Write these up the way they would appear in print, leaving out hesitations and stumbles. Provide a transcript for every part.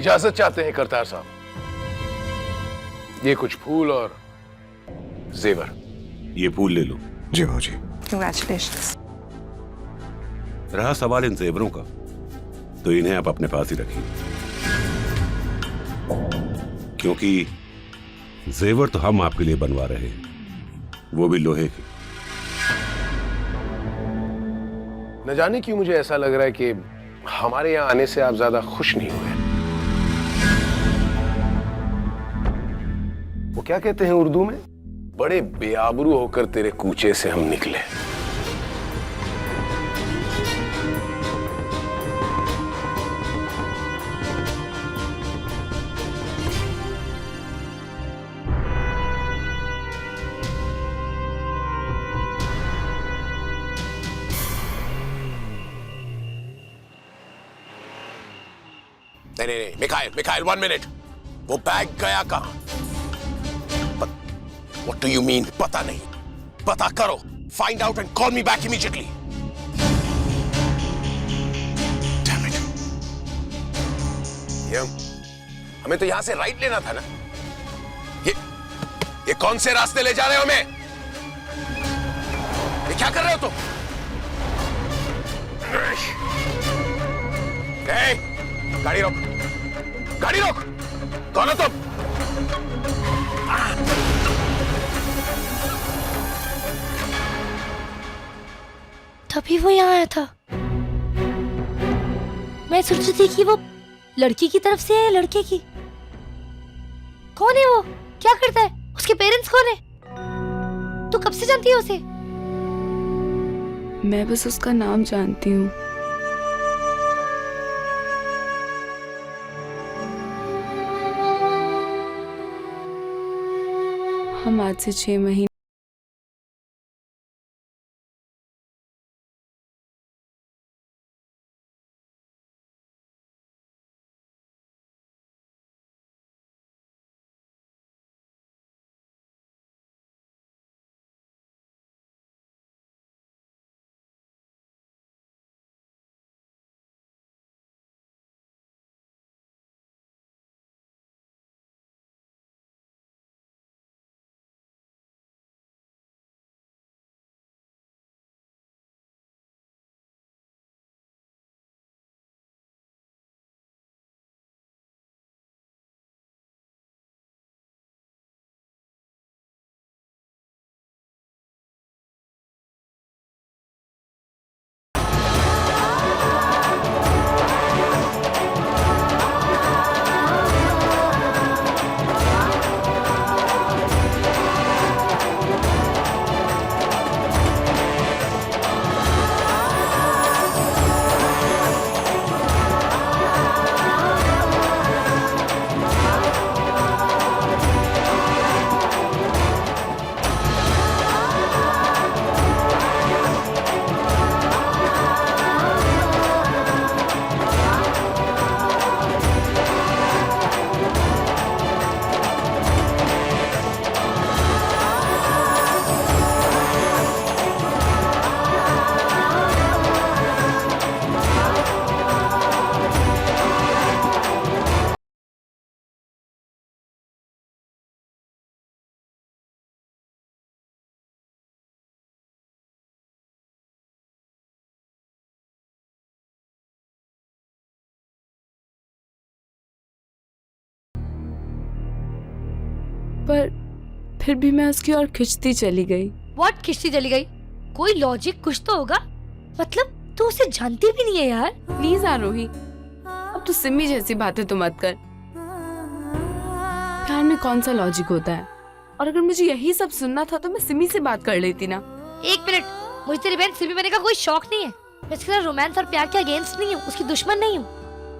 इजाजत चाहते हैं करतार साहब। ये कुछ फूल और जेवर। ये फूल ले लो। जी बाबूजी। कंग्रेचुलेशंस। रहा सवाल इन जेवरों का, तो इन्हें आप अपने पास ही रखिए, क्योंकि जेवर तो हम आपके लिए बनवा रहे हैं, वो भी लोहे के। न जाने क्यों मुझे ऐसा लग रहा है कि हमारे यहां आने से आप ज्यादा खुश नहीं हुए। वो क्या कहते हैं उर्दू में, बड़े बेआबरू होकर तेरे कूचे से हम निकले। नहीं, मिखाइल 1 मिनट। वो बैग गया कहां? What do you mean? पता नहीं। पता करो। Find out and call me back immediately. Damn it. हमें तो यहां से राइट लेना था ना। ये कौन से रास्ते ले जा रहे हो हमें? ये क्या कर रहे हो तुम? गाड़ी रोक, गाड़ी रोक। कौन हो तुम? तभी वो यहाँ आया था। मैं सोच रही थी कि वो लड़की की तरफ से है, लड़के की। कौन है वो? क्या करता है? उसके पेरेंट्स कौन है? तू कब से जानती है उसे? मैं बस उसका नाम जानती हूँ। हम आज से 6 महीने पर फिर भी मैं उसकी ओर खिंचती चली गई। व्हाट खिंचती चली गई? कोई लॉजिक कुछ तो होगा। मतलब तू उसे जानती भी नहीं है यार। प्लीज आरोही, अब तू सिमी जैसी बातें तो मत कर। प्यार में कौन सा लॉजिक होता है? और अगर मुझे यही सब सुनना था तो मैं सिमी से बात कर लेती ना। 1 मिनट, मुझे तेरी बहन सिमी बनने का कोई शौक नहीं है। मैं इसके साथ रोमांस और प्यार के अगेंस्ट नहीं हूँ, उसकी दुश्मन नहीं हूँ।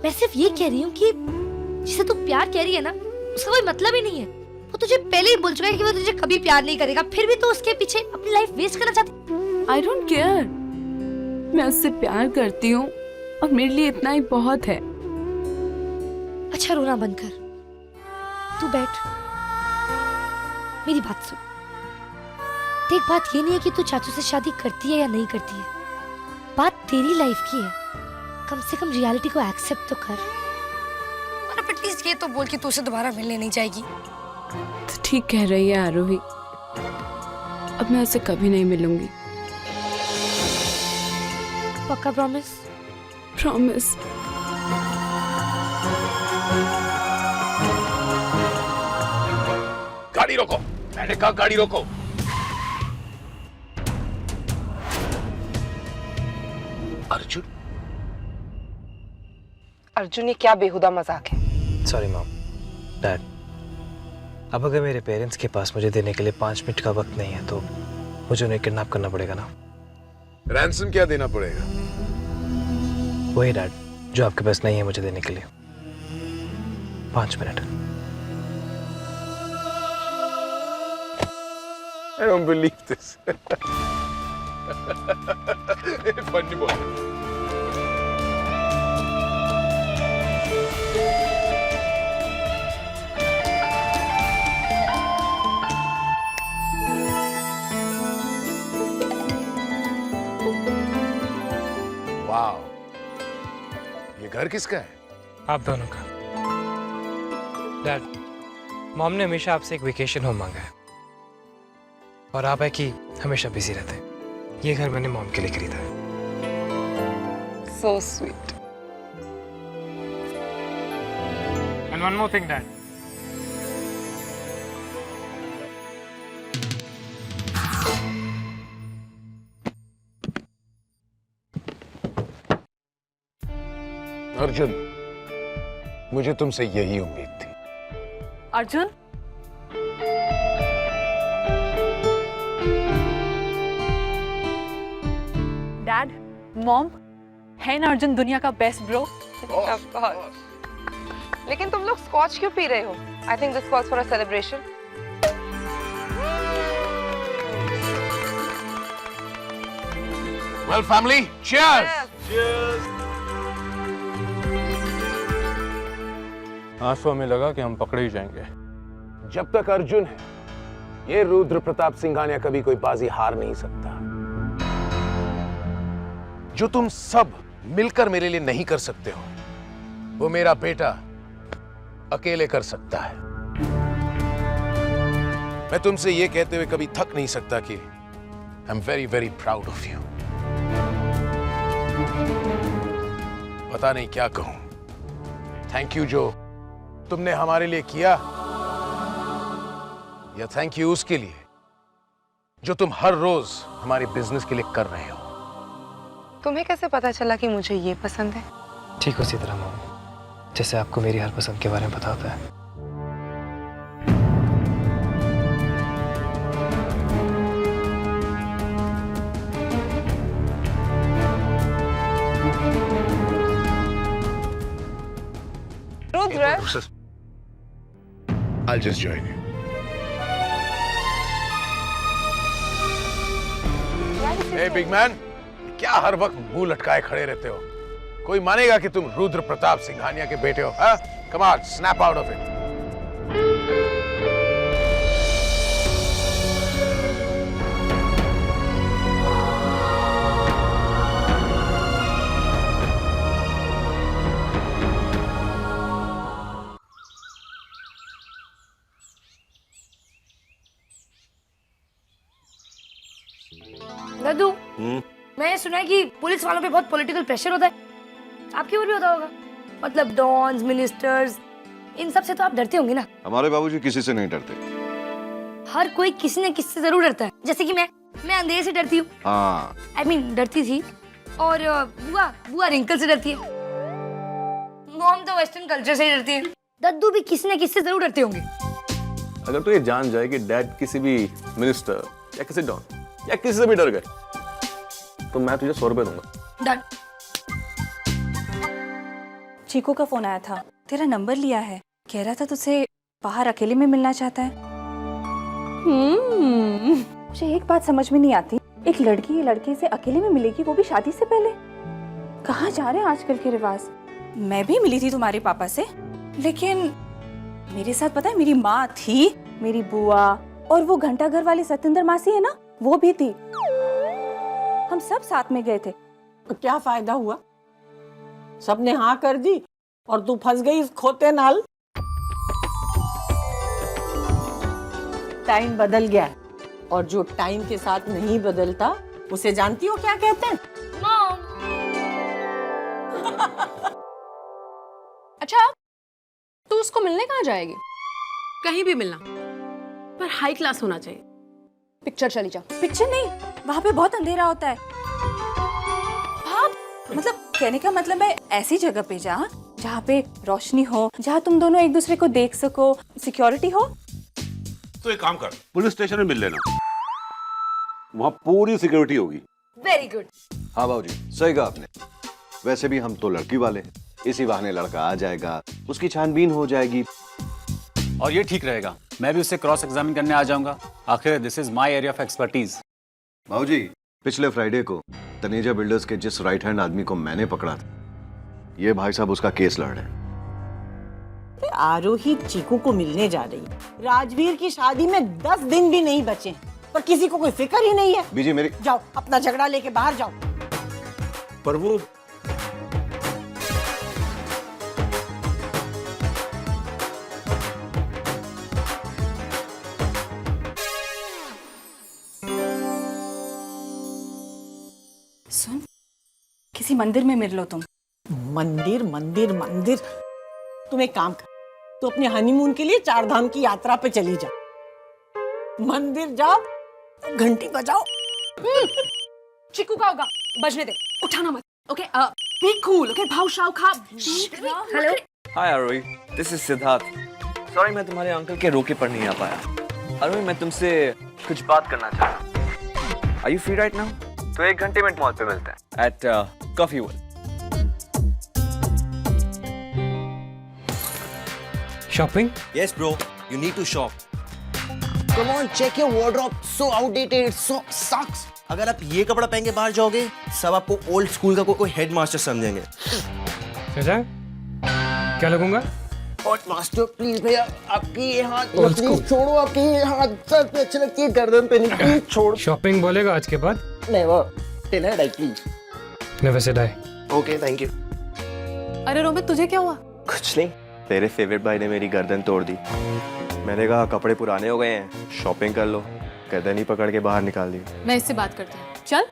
मैं सिर्फ ये कह रही हूँ कि जिसे तू प्यार कह रही है ना, उसका कोई मतलब ही नहीं है। वो तुझे पहले ही बोल चुका है कि वो तुझे कभी प्यार नहीं करेगा, फिर भी तू उसके पीछे अपनी लाइफ वेस्ट करना चाहती। I don't care. मैं उससे प्यार करती हूँ और मेरे लिए इतना ही बहुत है। अच्छा रोना बंद कर, तू बैठ, मेरी बात सुन। देख, बात ये नहीं है कि तू चाचू से शादी करती है या नहीं करती है, बात तेरी लाइफ की है। कम से कम रियलिटी को एक्सेप्ट तो कर। एटलीस्ट ये तो बोल कि तू उसे दोबारा मिलने नहीं जाएगी। तो ठीक कह रही है आरोही, अब मैं उससे कभी नहीं मिलूंगी। पक्का प्रॉमिस? प्रॉमिस। गाड़ी रोको, मैंने कहा गाड़ी रोको। अर्जुन, अर्जुन, ये क्या बेहुदा मजाक है? सॉरी मॉम, डैड, अब अगर मेरे पेरेंट्स के पास मुझे देने के लिए 5 मिनट का वक्त नहीं है तो मुझे उन्हें किडनैप करना पड़ेगा ना? रैंसम क्या देना पड़ेगा? वही डैड जो आपके पास नहीं है मुझे देने के लिए। 5 minute. I don't believe this. Funny boy. Wow, ये घर किसका है? आप दोनों का। डैड, मॉम ने हमेशा आपसे एक वेकेशन होम मांगा है और आप है कि हमेशा बिजी रहते हैं। ये घर मैंने मॉम के लिए खरीदा है। So sweet. And one more thing, Dad. Arjun, मुझे तुमसे यही उम्मीद थी। अर्जुन, डैड, मॉम, है ना अर्जुन दुनिया का बेस्ट ब्रो? Of course. लेकिन तुम लोग स्कॉच क्यों पी रहे हो? I think this calls for a celebration. Well, family, cheers! आज तो हमें लगा कि हम पकड़े ही जाएंगे। जब तक अर्जुन है, ये रुद्र प्रताप सिंघानिया कभी कोई बाजी हार नहीं सकता। जो तुम सब मिलकर मेरे लिए नहीं कर सकते हो, वो मेरा बेटा अकेले कर सकता है। मैं तुमसे ये कहते हुए कभी थक नहीं सकता कि I am very very proud of you. पता नहीं क्या कहूं। थैंक यू जो तुमने हमारे लिए किया, या थैंक यू उसके लिए जो तुम हर रोज हमारे बिजनेस के लिए कर रहे हो। तुम्हें कैसे पता चला कि मुझे ये पसंद है? ठीक उसी तरह मॉम, जैसे आपको मेरी हर पसंद के बारे में पता होता है। Rudra, I'll just join you. Hey big man, क्या हर वक्त मुंह लटकाए खड़े रहते हो? कोई मानेगा कि तुम रुद्र प्रताप सिंघानिया के बेटे हो? हाँ? Come on, snap out of it. दादू, मैंने सुना है कि पुलिस वालों पे बहुत पॉलिटिकल प्रेशर होता है। आपके ऊपर भी होता होगा? मतलब डॉन्स, मिनिस्टर्स, इन सब से तो आप डरते होंगे ना? हमारे बाबूजी किसी से नहीं डरते। हर कोई किसी न किसी से जरूर डरता है। जैसे कि मैं अंधेरे से डरती हूँ। हाँ, I mean, डरती थी। और बुआ रिंकल से डरती है। मॉम तो वेस्टर्न कल्चर से ही डरती है। दद्दू भी किसी न किसी से जरूर डरते होंगे। अगर तो ये जान जाए कि डैड किसी भी मिनिस्टर या किसी डॉन या किसी से भी डर गए तो मैं तुझे 100 रुपए दूंगा। डन। चीकू का फोन आया था, तेरा नंबर लिया है, कह रहा था तुझसे बाहर अकेले में मिलना चाहता है। मुझे एक बात समझ में नहीं आती, एक लड़की लड़के से अकेले में मिलेगी, वो भी शादी से पहले? कहाँ जा रहे हैं आजकल के रिवाज? मैं भी मिली थी तुम्हारे पापा से, लेकिन मेरे साथ पता है मेरी माँ थी, मेरी बुआ, और वो घंटा घर वाली सत्येंद्र मासी है ना, वो भी थी। हम सब साथ में गए थे। तो क्या फायदा हुआ? सबने हाँ कर दी और तू फंस गई इस खोते नाल। टाइम बदल गया है और जो टाइम के साथ नहीं बदलता उसे जानती हो क्या कहते हैं? मॉम। अच्छा, तू उसको मिलने कहाँ जाएगी? कहीं भी मिलना, पर हाई क्लास होना चाहिए। पिक्चर चली जा। पिक्चर नहीं, वहाँ पे बहुत अंधेरा होता है। हाँ, मतलब कहने का मतलब है ऐसी जगह पे जा जहाँ पे रोशनी हो, जहाँ तुम दोनों एक दूसरे को देख सको, सिक्योरिटी हो। तो एक काम कर, पुलिस स्टेशन में मिल लेना, वहां पूरी सिक्योरिटी होगी। Very good. हाँ बाबूजी, सही कहा आपने। वैसे भी हम तो लड़की वाले हैं, इसी बहाने लड़का आ जाएगा, उसकी छानबीन हो जाएगी। और ये ठीक रहेगा, मैं भी उससे क्रॉस एग्जामिन करने आ जाऊंगा। आखिर this is my area of expertise. बाबूजी, पिछले फ्राइडे को तनेजा बिल्डर्स के जिस राइट हैंड आदमी को मैंने पकड़ा था, ये भाई साहब उसका केस लड़ रहे हैं। आरोही चीकू को मिलने जा रही है। राजवीर की शादी में 10 दिन भी नहीं बचे हैं, पर किसी को कोई फिक्र ही नहीं है। बीजी मेरी, जाओ अपना झगड़ा लेके बाहर जाओ। पर वो सुन, किसी मंदिर में मिल लो तुम। मंदिर मंदिर मंदिर, तुम एक काम कर, तो अपने हनीमून के लिए 4 धाम की यात्रा पे चली जा। मंदिर जाओ, घंटी बजाओ। चिक्कू का होगा, बजने दे, उठाना मत। Okay, be cool. ओके, भाव शाव खा। Hello. Hi Aarohi, this is Siddharth. Sorry मैं तुम्हारे अंकल के रोके पर नहीं आ पाया। आरोही मैं तुमसे कुछ बात करना चाहता। Are you free right now? तो 1 घंटे में मॉल पे मिलते हैं at coffee world. Shopping? Yes bro, you need to shop. Come on, check your wardrobe. So outdated, so sucks. अगर आप ये कपड़ा पहन के बाहर जाओगे, सब आपको ओल्ड स्कूल का कोई हेडमास्टर समझेंगे। अच्छा, क्या लगूंगा? ओल्ड मास्टर प्लीज भैया, आपकी ये हाथ प्लीज छोड़ो, आपकी ये हाथ सर पे अच्छी लगती है, गर्दन पे नहीं, प्लीज छोड़। शॉपिंग बोलेगा आज के बाद? Never, tell her die please. Never say die. Okay, thank you. अरे रोमित, तुझे क्या हुआ? कुछ नहीं, तेरे फेवरेट भाई ने मेरी गर्दन तोड़ दी। मैंने कहा कपड़े पुराने हो गए हैं, शॉपिंग कर लो। गर्दन ही पकड़ के बाहर निकाल दी। मैं इससे बात करती हूँ। चल।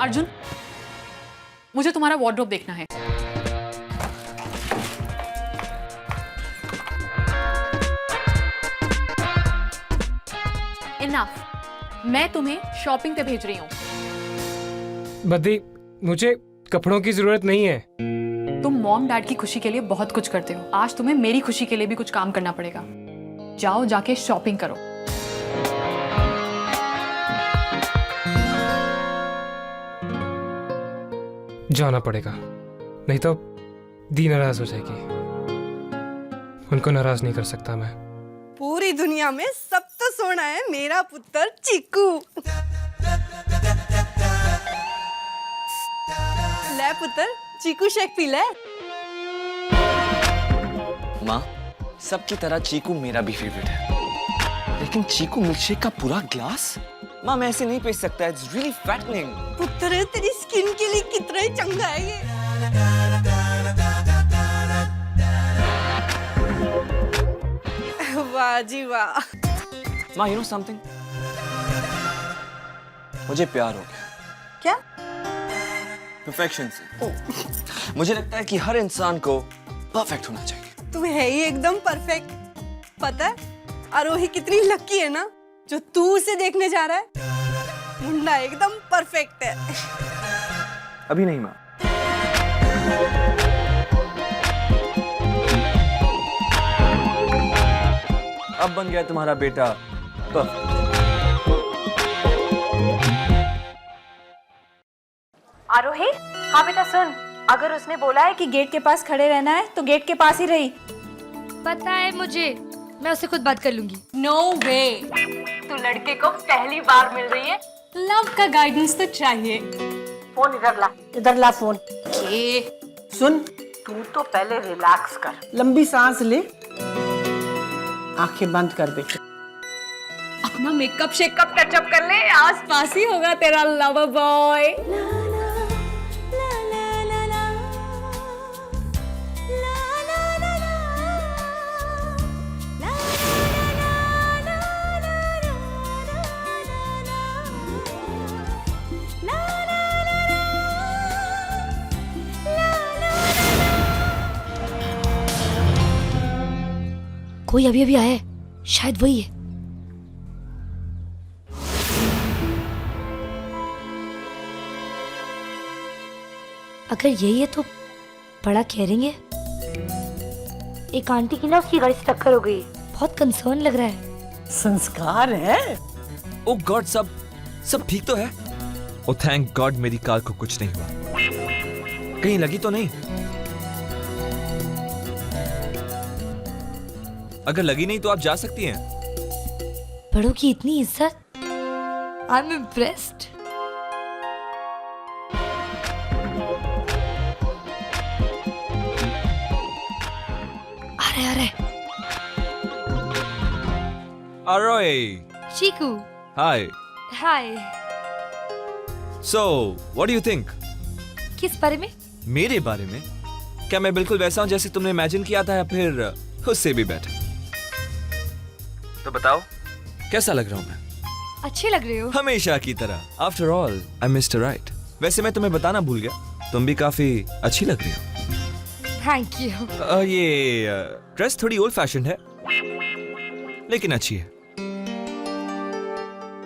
अर्जुन, मुझे तुम्हारा वार्डरोब देखना है। इनफ, मैं तुम्हें शॉपिंग पे भेज रही हूँ। बद्दी, मुझे कपड़ों की जरूरत नहीं है। तुम मॉम डैड की खुशी के लिए बहुत कुछ करते हो, आज तुम्हें मेरी खुशी के लिए भी कुछ काम करना पड़ेगा। जाओ, जाके शॉपिंग करो। जाना पड़ेगा, नहीं तो दी नाराज हो जाएगी। उनको नाराज नहीं कर सकता मैं। पूरी दुनिया में सब तो सोना है मेरा पुत्र चीकू। ले पुत्र, चीकू शेक पी ले। माँ, सबकी तरह चीकू मेरा भी फेवरेट है, लेकिन चीकू मिल्कशेक का पूरा ग्लास? माँ मैं ऐसे नहीं पी सकता, इट्स रियली फैटनिंग। पुत्र, तेरी स्किन के लिए कितना ही चंगा है ये। वाह जी वाह। माँ, यू नो समथिंग, मुझे प्यार हो गया। क्या? परफेक्शन से। मुझे लगता है कि हर इंसान को परफेक्ट होना चाहिए। तू है ही एकदम परफेक्ट। पता है आरोही कितनी लकी है ना, जो तू उसे देखने जा रहा है। मुंडा एकदम परफेक्ट है। अभी नहीं माँ। अब बन गया तुम्हारा बेटा परफेक्ट। आरोही, हाँ बेटा सुन, अगर उसने बोला है कि गेट के पास खड़े रहना है तो गेट के पास ही रही। पता है मुझे, मैं उससे खुद बात कर लूंगी। नो वे, तू लड़के को पहली बार मिल रही है, लव का गाइडेंस तो चाहिए। फोन इधर ला फोन। सुन, तू तो पहले रिलैक्स कर, लंबी सांस ले, आंखें बंद कर बेटे। अपना मेकअप शेकअप टचअप कर ले, आस पास ही होगा तेरा लवर बॉय। कोई अभी अभी आया है, शायद वही है। अगर यही है तो बड़ा केयरिंग है। एक आंटी की ना उसकी गाड़ी से टक्कर हो गई, बहुत कंसर्न लग रहा है। संस्कार है। ओह गॉड, सब ठीक तो है? ओ थैंक गॉड मेरी कार को कुछ नहीं हुआ। कहीं लगी तो नहीं? अगर लगी नहीं तो आप जा सकती हैं। बड़ों की इतनी इज्जत, आई एम इम्प्रेस्ड। आ रहे अरोय, Chiku. Hi. Hi. So what do you think? किस बारे में? मेरे बारे में? क्या मैं बिल्कुल वैसा हूं जैसे तुमने इमेजिन किया था या फिर उससे भी बेटर? तो बताओ कैसा लग रहा हूं मैं? अच्छे लग रहे हो। हमेशा की तरह। After all I mister right. वैसे मैं तुम्हें बताना भूल गया, तुम भी काफी अच्छी लग रही हो। Thank you. ये ड्रेस थोड़ी ओल्ड फैशन है लेकिन अच्छी है।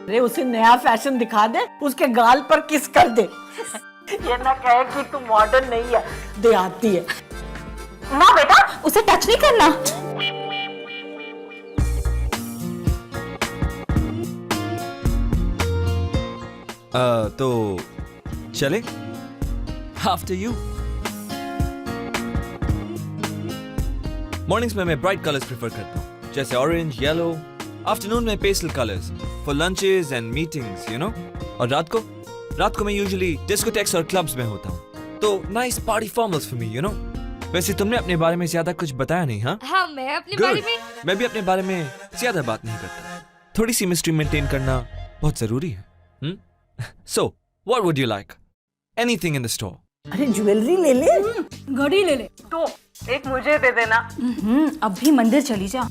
अरे उसे नया फैशन दिखा दे, उसके गाल पर किस कर दे। ये ना कहे कि तू मॉडर्न नहीं है, देहाती है। ना बेटा, उसे टच नहीं करना। तो चले? After you. मॉर्निंग्स में मैं ब्राइट कलर्स प्रेफर करता हूँ, जैसे ऑरेंज, येलो। आफ्टरनून में pastel colours for lunches and meetings, you know. और रात को मैं यूजुअली डिस्कोटेक्स और क्लब्स में होता हूँ, तो nice party formals for me, you know. वैसे तुमने अपने बारे में ज्यादा कुछ बताया नहीं, हाँ? हाँ, मैं अपने Good. बारे में। मैं भी अपने बारे में ज्यादा बात नहीं करता। थोड़ी सी मिस्ट्री मेंटेन करना बहुत जरूरी है। So, what would you like? Anything in the store? अरे ज्वेलरी ले ले, घड़ी ले ले। तो एक मुझे दे देना। अब भी मंदिर चली जा।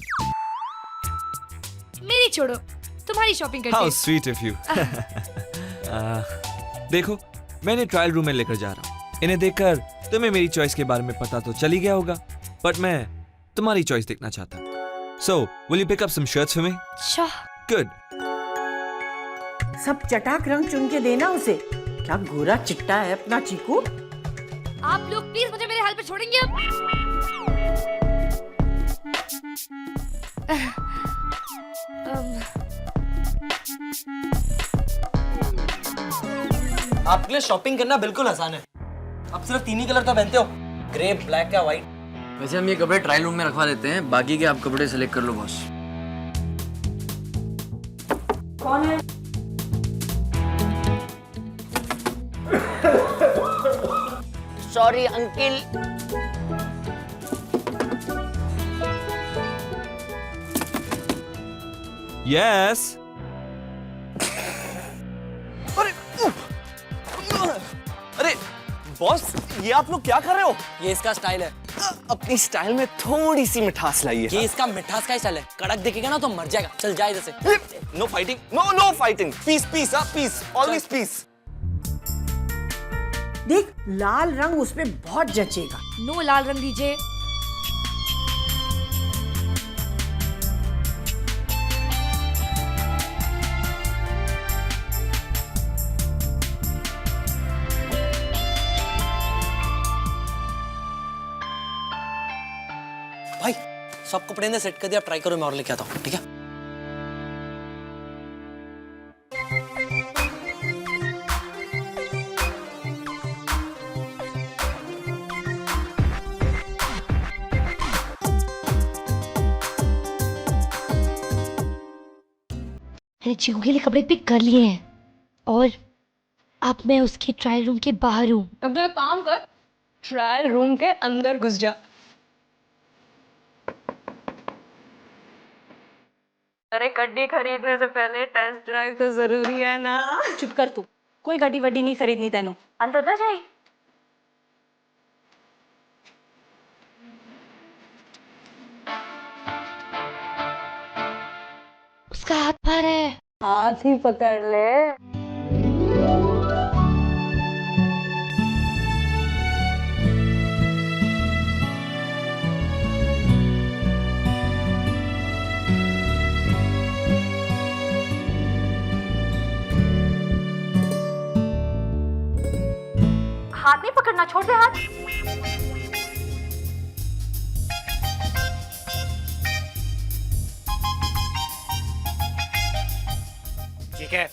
मेरी छोड़ो, तुम्हारी शॉपिंग करते How हैं। sweet of you. देखो, मैंने ट्रायल रूम में लेकर जा रहा हूँ। इन्हें देखकर तुम्हें मेरी चॉइस के बारे में पता तो चल ही गया होगा, बट मैं तुम्हारी चॉइस देखना चाहता हूँ। So, will you pick up some shirts for me? Sure. Good. सब चटाक रंग चुन के देना उसे। क्या गोरा चिट्टा है अपना चीकू। आप लोग प्लीज मुझे मेरे हाल पे छोड़ेंगे अब? आपके लिए शॉपिंग करना बिल्कुल आसान है। आप सिर्फ 3 ही कलर तो पहनते हो, ग्रे, ब्लैक या व्हाइट। वैसे हम ये कपड़े ट्रायल रूम में रखवा देते हैं, बाकी के आप कपड़े सिलेक्ट कर लो बॉस। कौन है? Sorry uncle. Yes. अरे बॉस, ये आप लोग क्या कर रहे हो? ये इसका स्टाइल है। अपनी स्टाइल में थोड़ी सी मिठास लाइए। ये इसका मिठास का स्टाइल है। कड़क दिखेगा ना तो मर जाएगा। चल जाए इधर से। No fighting, no fighting. Peace peace, peace, always peace. देख, लाल रंग उसमें बहुत जचेगा। नो लाल रंग दीजिए। भाई सब कपड़े ने सेट कर दिया, ट्राई करो, मैं और लेके आता हूँ, ठीक है? मैंने चीकू के लिए कपड़े पिक कर लिए हैं और अब मैं उसके ट्रायल रूम के बाहर हूँ। अपना काम कर, ट्रायल रूम के अंदर घुस जा। अरे गड्डी खरीदने से पहले टेस्ट ड्राइव तो जरूरी है ना। चुप कर तू, कोई गड्डी वड्डी नहीं खरीदनी तेनू। अंदर ना जाए। उसका हाथ बाहर है। हाथ ही पकड़ ले। हाथ नहीं पकड़ना, छोड़ दे हाथ। ठीक है।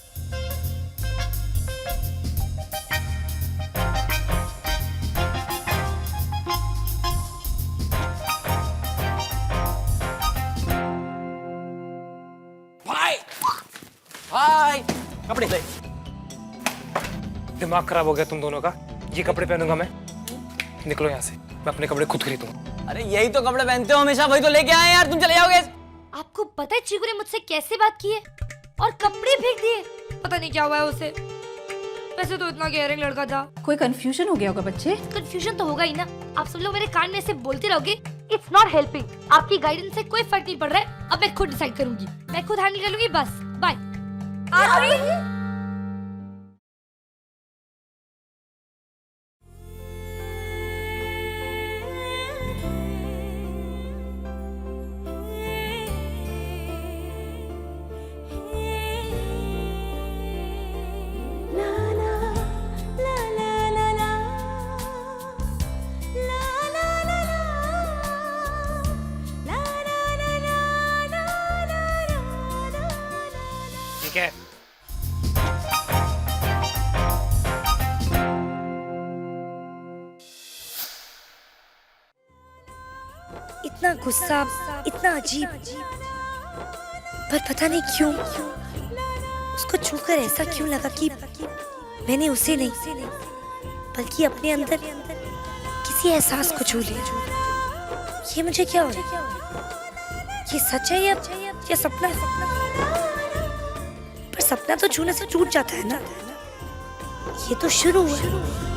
भाई भाई कपड़े ले। दिमाग खराब हो गया तुम दोनों का। ये कपड़े पहनूंगा मैं? निकलो यहाँ से, मैं अपने कपड़े खुद खरीदूंगा। अरे यही तो कपड़े पहनते हो हमेशा, वही तो लेके आए यार, तुम चले जाओगे। आपको पता है चीकू ने मुझसे कैसे बात की है और कपड़े फेंक दिए? पता नहीं क्या हुआ है उसे। वैसे तो इतना केयरिंग लड़का था। कोई कंफ्यूजन हो गया होगा बच्चे। कंफ्यूजन तो होगा ही ना। आप सब लोग मेरे कान में ऐसे बोलते रहोगे, इट्स नॉट हेल्पिंग। आपकी गाइडेंस से कोई फर्क नहीं पड़ रहा है। अब मैं खुद डिसाइड करूंगी, मैं खुद हैंडल कर लूंगी। बस बाय। ठीक है। इतना गुस्सा, इतना अजीब, पर पता नहीं क्यों उसको छूकर ऐसा क्यों लगा कि मैंने उसे नहीं बल्कि अपने अंदर किसी एहसास को छू लिया। ये मुझे क्या हो रहा है? ये सच है या सपना? पर सपना तो छूने से टूट जाता है ना। ये तो शुरू हुआ।